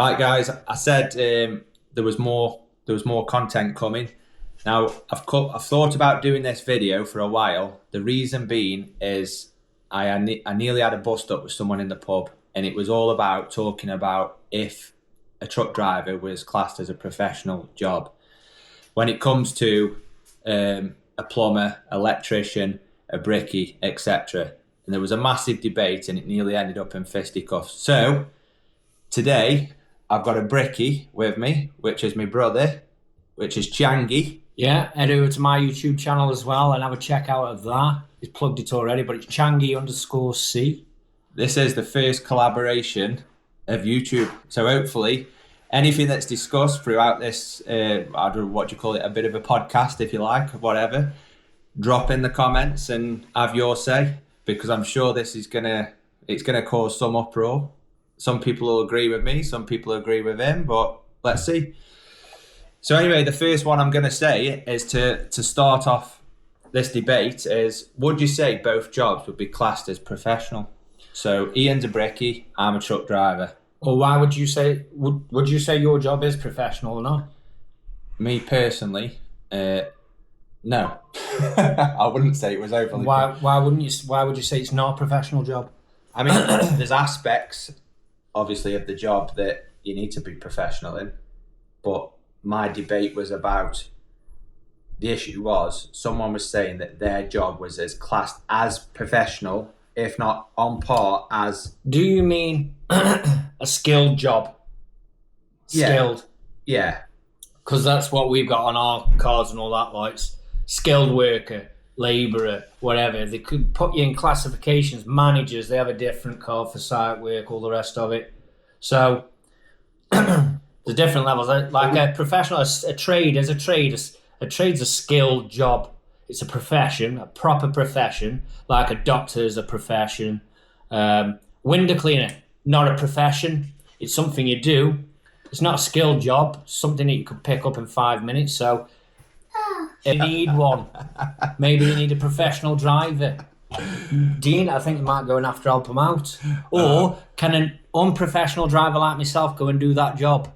Right, guys. I said there was more content coming. Now I've thought about doing this video for a while. The reason being is I nearly had a bust up with someone in the pub, and it was all about talking about if a truck driver was classed as a professional job. When it comes to a plumber, electrician, a brickie, etc. And there was a massive debate, and it nearly ended up in fisticuffs. So today I've got a brickie with me, which is my brother, which is Changi. Yeah, head over to my YouTube channel as well and have a check out of that. He's plugged it already, but it's Changi_C. This is the first collaboration of YouTube. So hopefully anything that's discussed throughout this, I don't know what you call it, a bit of a podcast, if you like, whatever, drop in the comments and have your say, because I'm sure this is it's gonna cause some uproar. Some people will agree with me, some people agree with him, but let's see. So anyway, the first one I'm going to say is to start off this debate is, would you say both jobs would be classed as professional? So Ian's a brickie, I'm a truck driver. Or why would you say, would you say your job is professional or not? Me personally, no. I wouldn't say it was overly. Why would you say it's not a professional job? I mean, there's aspects, obviously, of the job that you need to be professional in, but my debate was about, the issue was someone was saying that their job was as classed as professional, if not on par as. Do you mean a skilled job? Skilled. Yeah. Because that's what we've got on our cards and all that, like skilled worker, labourer, whatever. They could put you in classifications. Managers, they have a different card for site work, all the rest of it. So the different levels. Like a professional, a trade is a trade. A trade's a skilled job. It's a profession, a proper profession. Like a doctor is a profession. Window cleaner, not a profession. It's something you do. It's not a skilled job. Something that you could pick up in 5 minutes. So you need one. Maybe you need a professional driver. Dean, I think you might go and have to help him out. Or can an unprofessional driver like myself go and do that job?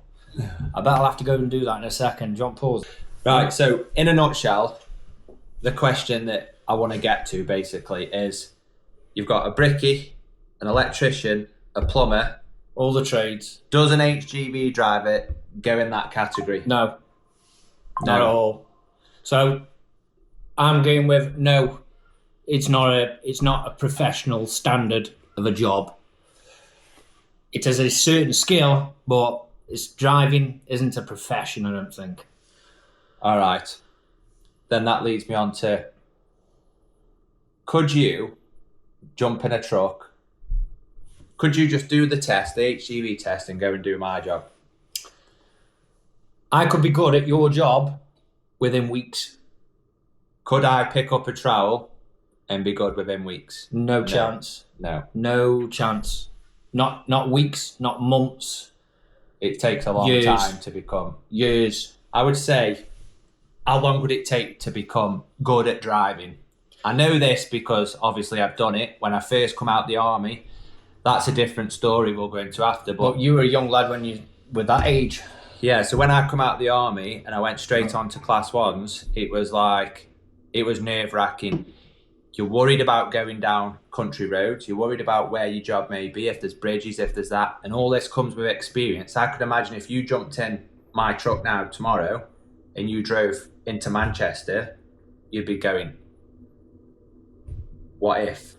I bet I'll have to go and do that in a second. John, pause. Right, so in a nutshell, the question that I want to get to basically is, you've got a brickie, an electrician, a plumber. All the trades. Does an HGV driver go in that category? No. Not at all. So I'm going with no. It's not a professional standard of a job. It is a certain skill, but driving isn't a profession, I don't think. All right. Then that leads me on to, could you jump in a truck? Could you just do the test, the HGV test, and go and do my job? I could be good at your job within weeks. Could I pick up a trowel and be good within weeks? No chance. No chance. Not weeks, not months. It takes a long time to become. Years. I would say, how long would it take to become good at driving? I know this because obviously I've done it. When I first come out the army, that's a different story we'll go into after. But you were a young lad when you were that age. Yeah, so when I come out the army and I went straight on to class ones, it was nerve-wracking. You're worried about going down country roads. You're worried about where your job may be, if there's bridges, if there's that. And all this comes with experience. I could imagine if you jumped in my truck now tomorrow and you drove into Manchester, you'd be going, what if?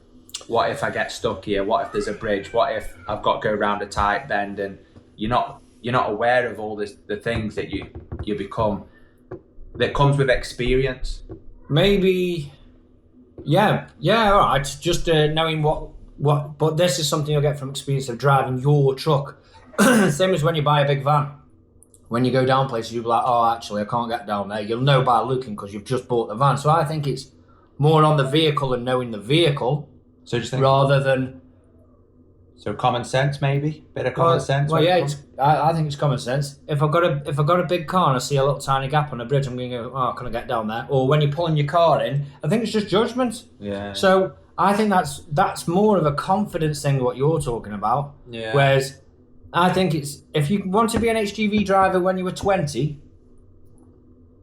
What if I get stuck here? What if there's a bridge? What if I've got to go around a tight bend? And you're not aware of all the things that you become, that comes with experience. Maybe, yeah, all right. Just knowing what, but this is something you'll get from experience of driving your truck. Same as when you buy a big van. When you go down places, you'll be like, oh, actually, I can't get down there. You'll know by looking because you've just bought the van. So I think it's more on the vehicle and knowing the vehicle. So just think, rather than. So common sense, maybe bit of common sense. Well, yeah, I think it's common sense. If I've got a big car and I see a little tiny gap on a bridge, I'm going to go, oh, can I get down there? Or when you're pulling your car in, I think it's just judgment. Yeah. So I think that's more of a confidence thing, what you're talking about. Yeah. Whereas I think it's, if you want to be an HGV driver when you were 20,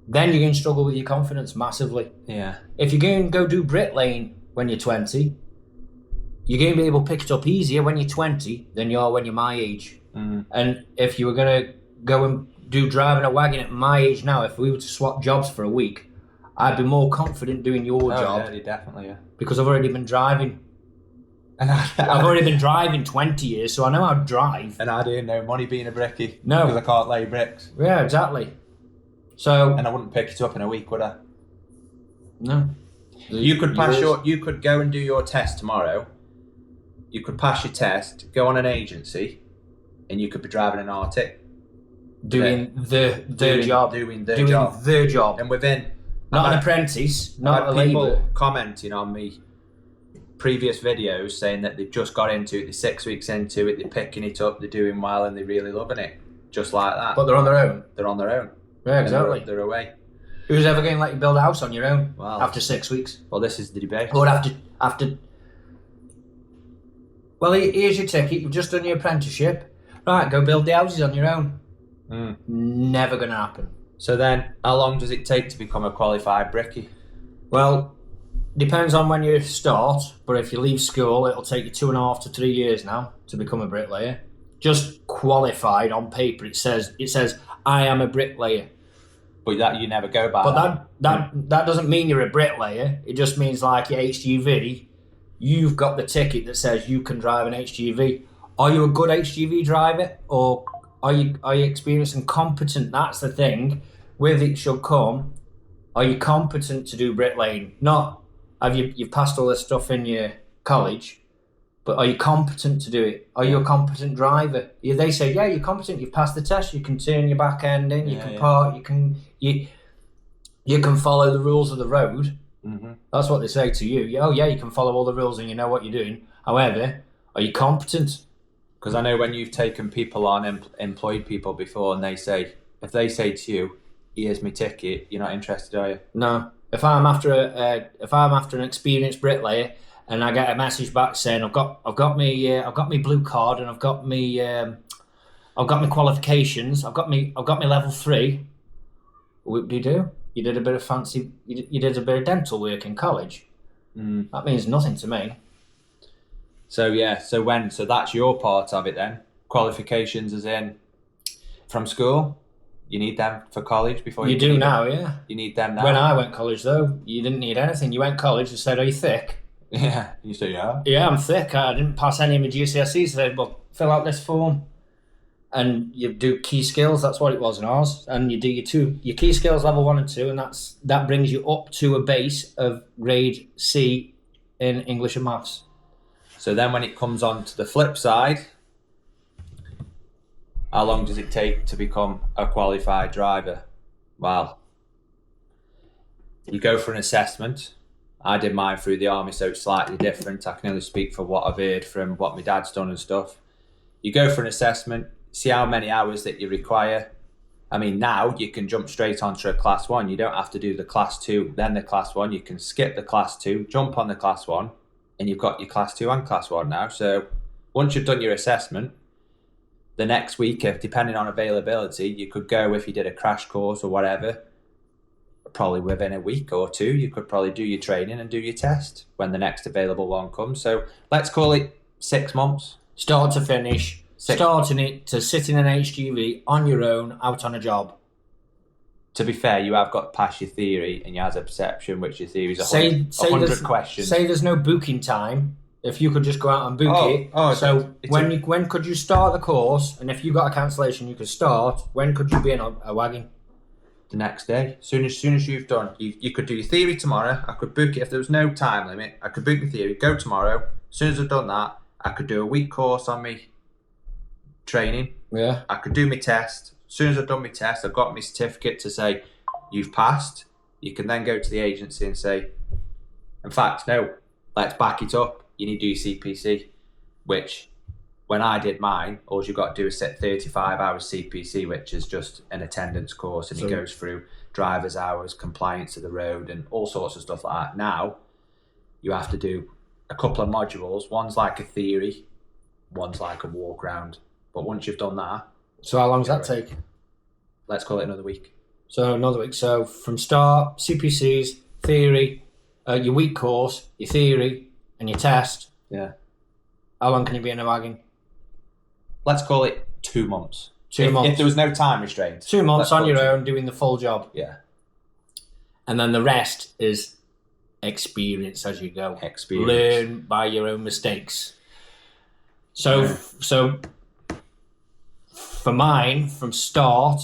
then you're going to struggle with your confidence massively. Yeah. If you're going to go do bricklaying when you're 20, you're going to be able to pick it up easier when you're 20 than you are when you're my age. And if you were going to go and do driving a wagon at my age now, if we were to swap jobs for a week, I'd be more confident doing your job. Yeah, definitely, yeah. Because I've already been driving. And I've already been driving 20 years, so I know how to drive. And I didn't know money being a brickie. No. Because I can't lay bricks. Yeah, exactly. So. And I wouldn't pick it up in a week, would I? No. You could pass you could go and do your test tomorrow. You could pass your test, go on an agency, and you could be driving an Arctic. Doing the job. Doing the job. And within... Not an apprentice, not a people labourer. commenting on me previous videos saying that they've just got into it, they're 6 weeks into it, they're picking it up, they're doing well, and they're really loving it. Just like that. But they're on their own. They're on their own. Yeah, exactly. They're away. Who's ever going to let you build a house on your own after 6 weeks? Well, this is the debate. Or after... Well, here's your ticket. You've just done your apprenticeship. Right, go build the houses on your own. Never going to happen. So then, how long does it take to become a qualified brickie? Well, depends on when you start, but if you leave school, it'll take you 2.5 to 3 years now to become a bricklayer. Just qualified on paper, it says I am a bricklayer. But that you never go by. But that doesn't mean you're a bricklayer. It just means like your HGV, you've got the ticket that says you can drive an HGV. Are you a good HGV driver, or are you experienced and competent? That's the thing. With it should come, are you competent to do bricklaying? Not have you've passed all this stuff in your college, but are you competent to do it? Are you a competent driver? Yeah, they say, yeah, you're competent. You've passed the test. You can turn your back end in. You can park. You can follow the rules of the road. That's what they say to you. Oh yeah, you can follow all the rules and you know what you're doing. However, are you competent? Because I know when you've taken people on, employed people before, and if they say to you, "Here's my ticket," you're not interested, are you? No. If I'm after an experienced bricklayer and I get a message back saying I've got me blue card and I've got me qualifications, I've got me level 3. What do you do? You did a bit of you did a bit of dental work in college. That means nothing to me. So that's your part of it then. Qualifications as in from school. You need them for college before you do now, yeah. You need them now. When I went college though, you didn't need anything. You went college and said, "Are you thick?" Yeah. You say, "Yeah." Yeah, I'm thick. I didn't pass any of my GCSEs. So they said, "Well, fill out this form." And you do key skills. That's what it was in ours. And you do your key skills level 1 and 2, and that brings you up to a base of grade C in English and maths. So then when it comes on to the flip side, how long does it take to become a qualified driver? Well, you go for an assessment. I did mine through the army, so it's slightly different. I can only speak for what I've heard from what my dad's done and stuff. You go for an assessment, see how many hours that you require. I mean, now you can jump straight onto a class 1. You don't have to do the class 2, then the class 1. You can skip the class 2, jump on the class 1, and you've got your class 2 and class 1 now. So once you've done your assessment, the next week, if depending on availability, you could go, if you did a crash course or whatever, probably within a week or 2, you could probably do your training and do your test when the next available one comes. So let's call it 6 months. Start to finish, starting it to sit in an HGV on your own, out on a job. To be fair, you have got to pass your theory and you have a perception, which your theory is 100 questions. Say there's no booking time. If you could just go out and book it. So when could you start the course? And if you got a cancellation, you could start. When could you be in a wagon? The next day. Soon as you've done, you could do your theory tomorrow. I could book it if there was no time limit. I could book the theory, go tomorrow. As soon as I've done that, I could do a week course on me training. Yeah. I could do my test. As soon as I've done my test, I've got my certificate to say you've passed. You can then go to the agency and say, in fact, no, let's back it up. You need to do your CPC, which when I did mine, all you've got to do is set 35 hours CPC, which is just an attendance course, and it goes through driver's hours, compliance of the road, and all sorts of stuff like that. Now, you have to do a couple of modules. One's like a theory, one's like a walk round. But once you've done that, So how long does that take? let's call it another week. So another week. So from start, CPCs, theory, your week course, your theory, and your test. Yeah. How long can you be in a wagon? Let's call it 2 months. 2 months. If there was no time restraint. 2 months let's on call it your 2. own doing the full job. Yeah. And then the rest is experience as you go. Experience. Learn by your own mistakes. So for mine, from the start,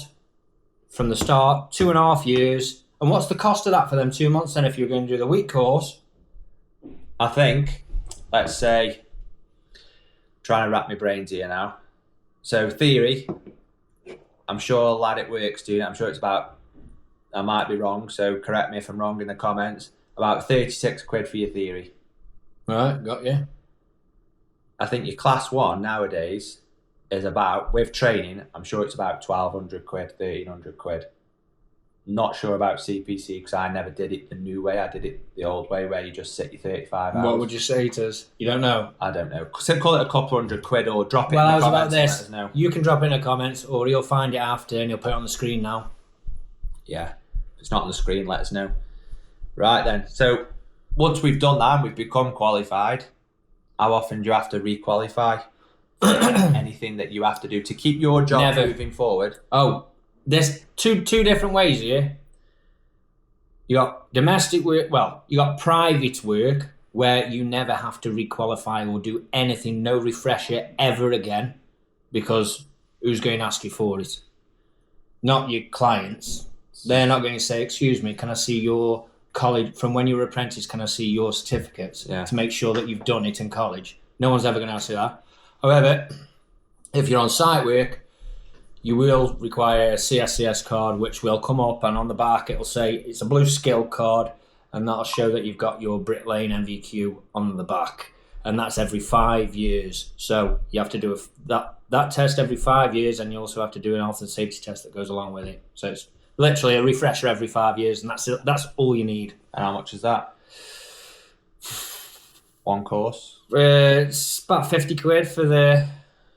2.5 years. And what's the cost of that for them 2 months then if you're going to do the week course? I think, let's say, trying to wrap my brains here now. So theory, I'm sure lad it works doing it. I'm sure it's about, I might be wrong, so correct me if I'm wrong in the comments, about 36 quid for your theory. Right, got you. I think your class 1 nowadays is about, with training, I'm sure it's about 1,200 quid, 1,300 quid. Not sure about CPC because I never did it the new way. I did it the old way where you just sit your 35 hours. What would you say to us? You don't know? I don't know. So call it a couple hundred quid or drop it Well, in I the was about comments and let this. us know. You can drop in the comments or you'll find it after and you'll put it on the screen now. Yeah. If it's not on the screen, let us know. Right then. So once we've done that and we've become qualified, how often do you have to re-qualify? Anything that you have to do to keep your job Never. moving forward? Oh, there's two different ways here. You got domestic work, well, you got private work where you never have to re-qualify or do anything, no refresher ever again, because who's going to ask you for it? Not your clients. They're not going to say, excuse me, can I see your college, from when you were apprentice, can I see your certificates to make sure that you've done it in college? No one's ever going to ask you that. However, if you're on site work, you will require a CSCS card, which will come up, and on the back it'll say it's a blue skill card, and that'll show that you've got your Brick Lane MVQ on the back, and that's every 5 years. So you have to do that test every 5 years, and you also have to do an health and safety test that goes along with it. So it's literally a refresher every 5 years, and that's all you need. And how much is that? One course? It's about 50 quid for the.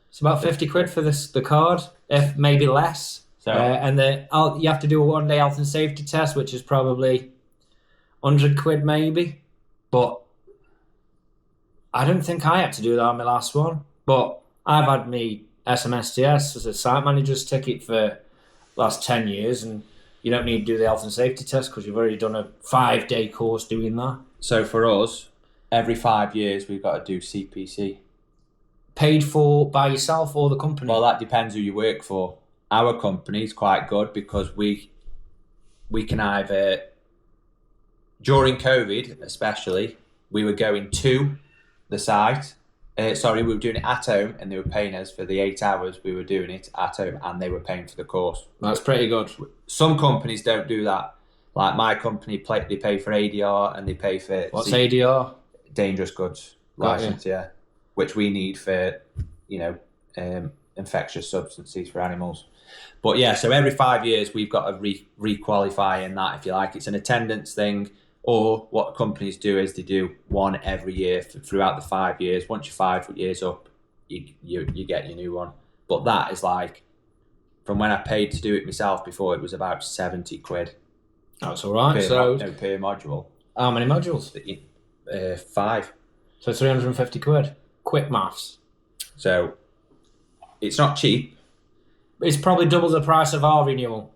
It's about 50 quid for the card, if maybe less. So And you have to do a 1 day health and safety test, which is probably 100 quid maybe. But I don't think I had to do that on my last one. But I've had me SMSTS as a site manager's ticket for the last 10 years, and you don't need to do the health and safety test because you've already done a 5-day course doing that. So for us, every 5 years we've got to do CPC. Paid for by yourself or the company? Well, that depends who you work for. Our company is quite good because we can either, during COVID especially, we were going to the site. We were doing it at home, and they were paying us for the 8 hours we were doing it at home, and they were paying for the course. That's pretty good. Some companies don't do that. Like my company, they pay for ADR and they pay for... What's ADR? Dangerous goods license, yeah. Which we need for, infectious substances for animals. But yeah, so every 5 years we've got to re-qualify in that, if you like. It's an attendance thing, or what companies do is they do one every year throughout the 5 years. Once you're 5 years up, you get your new one. But that is like, from when I paid to do it myself before, it was about 70 quid. That's all right. Per module. How many modules? 5. So 350 quid. Quick maths. So it's not cheap. It's probably double the price of our renewal.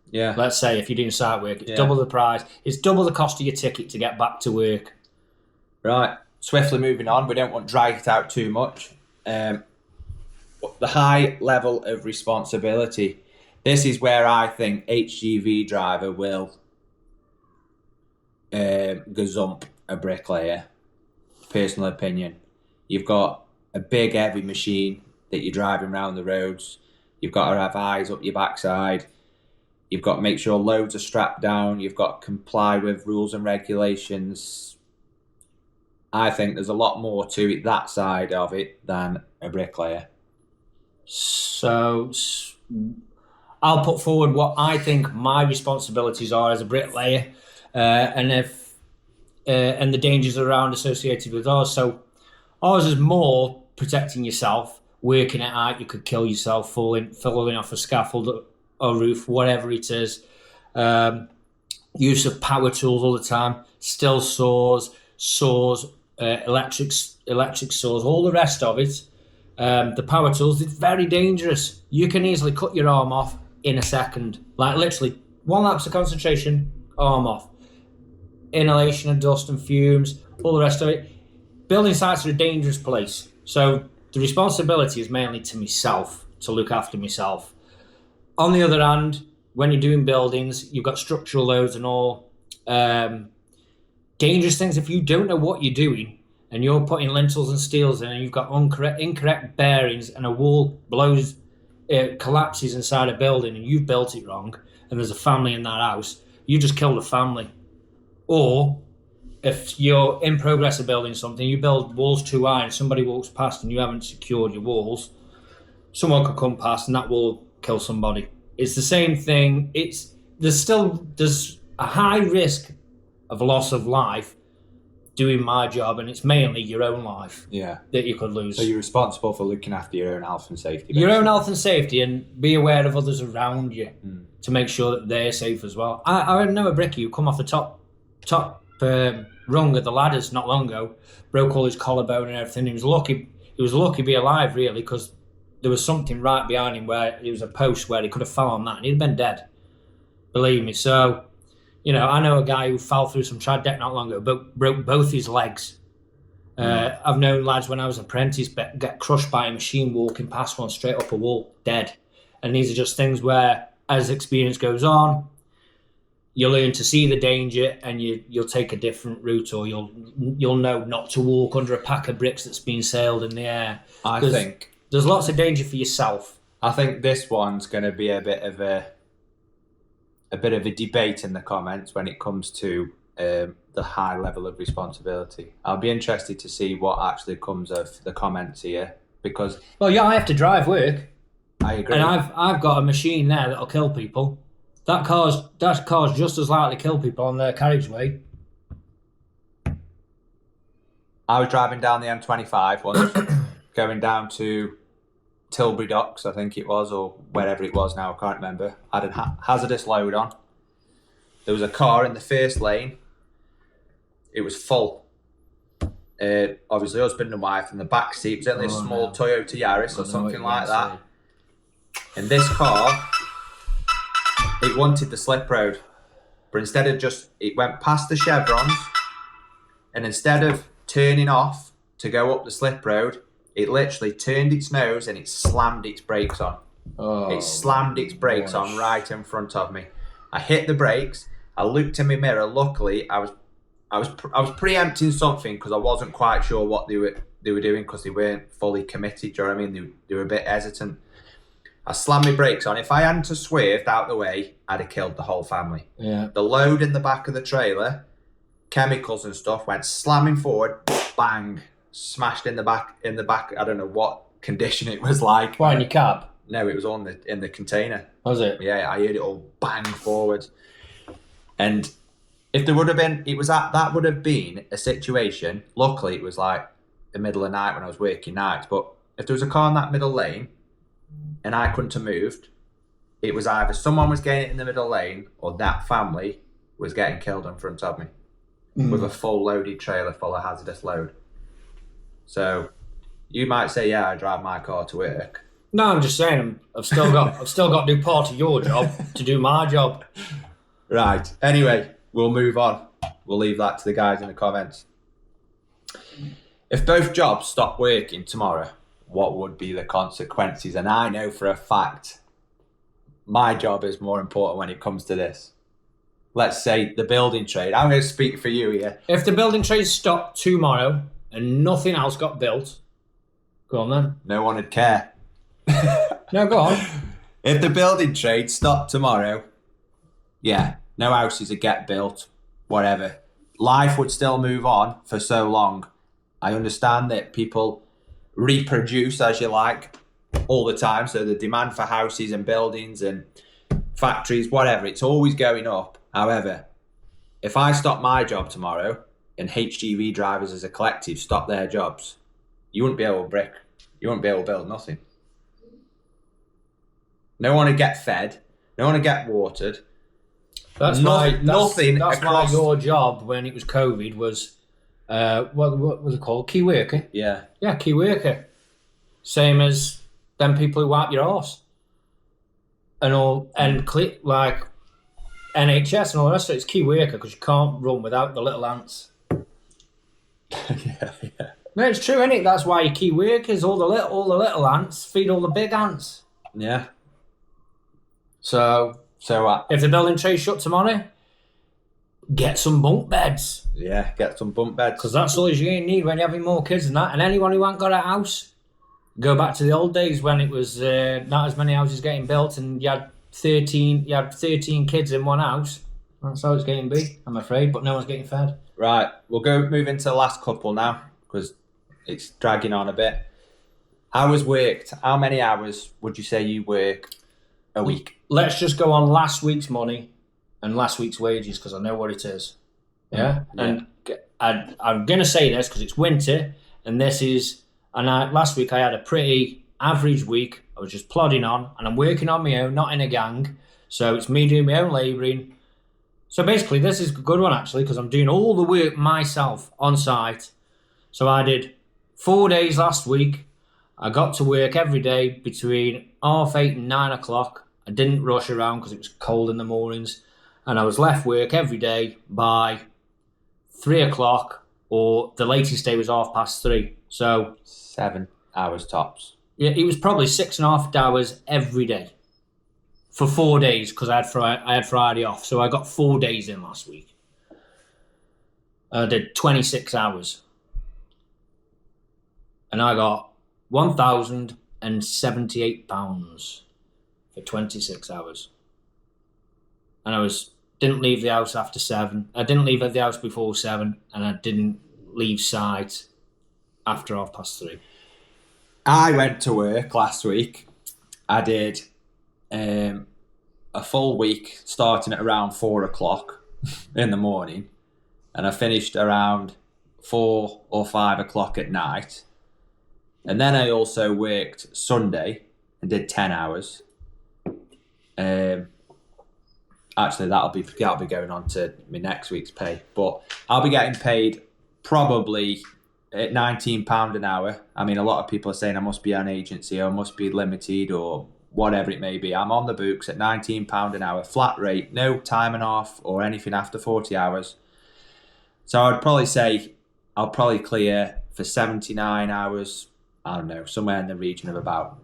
Yeah. Let's say if you're doing site work, it's double the price. It's double the cost of your ticket to get back to work. Right. Swiftly moving on. We don't want to drag it out too much. The high level of responsibility. This is where I think HGV driver will gazump a bricklayer. Personal opinion. You've got a big heavy machine that you're driving around the roads. You've got to have eyes up your backside. You've got to make sure loads are strapped down. You've got to comply with rules and regulations. I think there's a lot more to it, that side of it, than a bricklayer. So I'll put forward what I think my responsibilities are as a bricklayer, and the dangers around associated with ours. So ours is more protecting yourself, working at height, you could kill yourself, falling off a scaffold or roof, whatever it is. Use of power tools all the time, still saws, electric saws, all the rest of it. The power tools, it's very dangerous. You can easily cut your arm off in a second. Like literally, 1 lapse of concentration, arm off. Inhalation of dust and fumes, all the rest of it. Building sites are a dangerous place. So the responsibility is mainly to myself, to look after myself. On the other hand, when you're doing buildings, you've got structural loads and all. Dangerous things, if you don't know what you're doing and you're putting lintels and steels in and you've got incorrect bearings and a wall collapses inside a building and you've built it wrong and there's a family in that house, you just killed a family. Or if you're in progress of building something, you build walls too high and somebody walks past and you haven't secured your walls, someone could come past and that will kill somebody. It's the same thing. There's a high risk of loss of life doing my job, and it's mainly your own life that you could lose. So you're responsible for looking after your own health and safety. Basically. Your own health and safety, and be aware of others around you to make sure that they're safe as well. I know a Brickie who come off the top rung of the ladders not long ago, broke all his collarbone and everything. He was lucky to be alive, really, because there was something right behind him where it was a post where he could have fell on that and he'd been dead. Believe me. So, I know a guy who fell through some trad deck not long ago, but broke both his legs. I've known lads when I was an apprentice get crushed by a machine walking past one straight up a wall, dead. And these are just things where, as experience goes on, you learn to see the danger and you'll take a different route, or you'll know not to walk under a pack of bricks that's been sailed in the air. I think there's lots of danger for yourself. I think this one's going to be a bit of a debate in the comments when it comes to the high level of responsibility. I'll be interested to see what actually comes of the comments here, because I have to drive work. I agree, and I've got a machine there that'll kill people. That car's just as likely to kill people on their carriageway. I was driving down the M25 once, going down to Tilbury Docks, I think it was, or wherever it was now, I can't remember. I had a hazardous load on. There was a car in the first lane. It was full. Obviously, husband and wife in the back seat. It was only a small Toyota Yaris or something like that. And this car, it wanted the slip road. But instead of it went past the chevrons, and instead of turning off to go up the slip road, it literally turned its nose and it slammed its brakes on. It slammed its brakes on right in front of me. I hit the brakes. I looked in my mirror. Luckily, I was preempting something because I wasn't quite sure what they were doing, because they weren't fully committed. Do you know what I mean? They were a bit hesitant. I slammed my brakes on. If I hadn't have swerved out the way, I'd have killed the whole family. Yeah. The load in the back of the trailer, chemicals and stuff, went slamming forward. Bang. Smashed in the back. I don't know what condition it was like. Why, in your cab? No, it was in the container. Was it? Yeah, I heard it all bang forward. And if there would have been, that would have been a situation. Luckily, it was like the middle of the night when I was working nights. But if there was a car in that middle lane and I couldn't have moved, it was either someone was getting it in the middle lane or that family was getting killed in front of me with a full loaded trailer full of hazardous load. So you might say, yeah, I drive my car to work. No, I'm just saying I've still got to do part of your job to do my job. Right. Anyway, we'll move on. We'll leave that to the guys in the comments. If both jobs stop working tomorrow, what would be the consequences? And I know for a fact my job is more important when it comes to this. Let's say the building trade. I'm going to speak for you here. If the building trade stopped tomorrow and nothing else got built, go on then. No one would care. No, go on. If the building trade stopped tomorrow, yeah, no houses would get built, whatever. Life would still move on for so long. I understand that people reproduce, as you like, all the time. So the demand for houses and buildings and factories, whatever, it's always going up. However, if I stop my job tomorrow and HGV drivers as a collective stop their jobs, you wouldn't be able to brick. you won't be able to build nothing. No one to get fed, no one to get watered. That's nothing. That's why your job when it was COVID was what was it called? Key worker. Yeah. Yeah, key worker. Same as them people who wipe your arse. And like NHS and all the rest of it, it's key worker because you can't run without the little ants. yeah. No, it's true, isn't it? That's why your key workers, all the little ants feed all the big ants. Yeah. So if the building trade shut tomorrow, get some bunk beds. Yeah, get some bunk beds. Because that's all you're going to need when you're having more kids than that. And anyone who ain't got a house, go back to the old days when it was not as many houses getting built and you had 13 kids in one house. That's how it's going to be, I'm afraid, but no one's getting fed. Right, we'll move into the last couple now because it's dragging on a bit. Hours worked. How many hours would you say you work a week? Let's just go on last week's money and last week's wages because I know what it is. Yeah? And I'm going to say this because it's winter and last week I had a pretty average week. I was just plodding on and I'm working on my own, not in a gang. So it's me doing my own labouring. So basically this is a good one actually because I'm doing all the work myself on site. So I did 4 days last week. I got to work every day between 8:30 and 9 o'clock. I didn't rush around because it was cold in the mornings. And I was left work every day by 3 o'clock or the latest day was 3:30. So 7 hours tops. Yeah, it was probably 6.5 hours every day for 4 days because I had Friday off. So I got 4 days in last week. I did 26 hours. And I got £1,078 for 26 hours. And I didn't leave the house after 7. I didn't leave the house before 7 and I didn't leave site after 3:30. I went to work last week. I did a full week starting at around 4 o'clock in the morning and I finished around 4 or 5 o'clock at night. And then I also worked Sunday and did 10 hours. Actually, that'll be going on to my next week's pay. But I'll be getting paid probably at £19 an hour. I mean, a lot of people are saying I must be an agency or I must be limited or whatever it may be. I'm on the books at £19 an hour, flat rate, no time and off or anything after 40 hours. So I'd probably say I'll probably clear for 79 hours, I don't know, somewhere in the region of about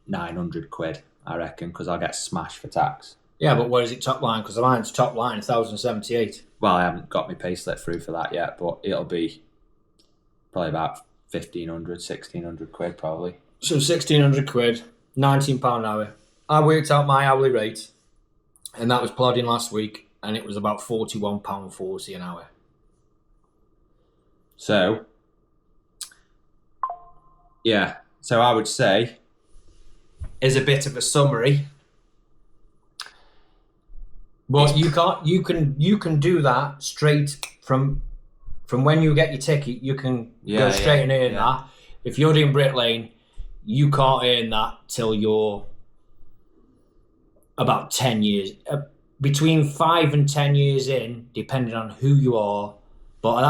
900 quid, I reckon, because I'll get smashed for tax. Yeah, but what is it top line? Because mine's top line 1,078. Well, I haven't got my pay slip through for that yet, but it'll be probably about 1,500, 1,600 quid probably. So 1,600 quid, £19 an hour. I worked out my hourly rate, and that was plodding last week, and it was about £41.40 an hour. So, yeah. So I would say, as a bit of a summary. But you can do that straight from when you get your ticket. You can go straight and earn that. If you're doing Brick Lane, you can't earn that till you're about 10 years, between 5 and 10 years in, depending on who you are. But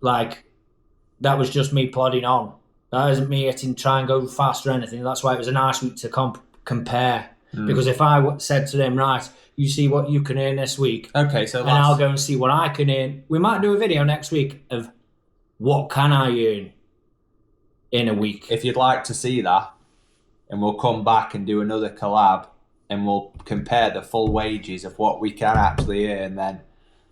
that was just me plodding on. That isn't me try and go fast or anything. That's why it was a nice week to compare. Because if I said to them, right, you see what you can earn this week. Okay, so and I'll go and see what I can earn. We might do a video next week of what can I earn in a week. If you'd like to see that, and we'll come back and do another collab, and we'll compare the full wages of what we can actually earn, then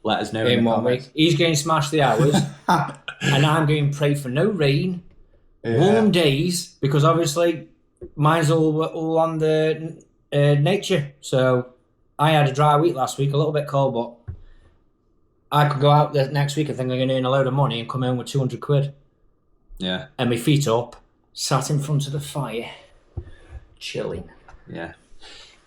let us know in the 1 comments. week. He's going to smash the hours, and I'm going to pray for no rain, warm days, because obviously mine's all on the nature. So I had a dry week last week, a little bit cold, but I could go out there next week and think I'm going to earn a load of money and come home with 200 quid. Yeah. And my feet up, sat in front of the fire, chilling. Yeah.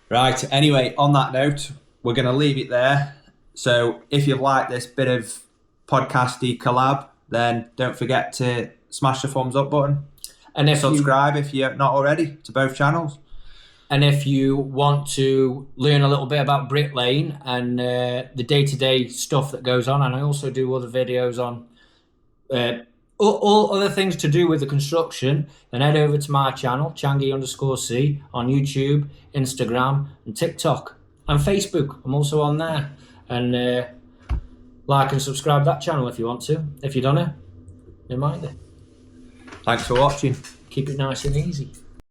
Right, anyway, on that note, we're going to leave it there. So if you've liked this bit of podcasty collab, then don't forget to smash the thumbs up button. And if subscribe if you're not already to both channels. And if you want to learn a little bit about Brick Lane and the day-to-day stuff that goes on, and I also do other videos on all other things to do with the construction, then head over to my channel, Changi_C, on YouTube, Instagram, and TikTok, and Facebook. I'm also on there. And like and subscribe that channel if you want to. If you don't, reminder. Thanks for watching. Keep it nice and easy.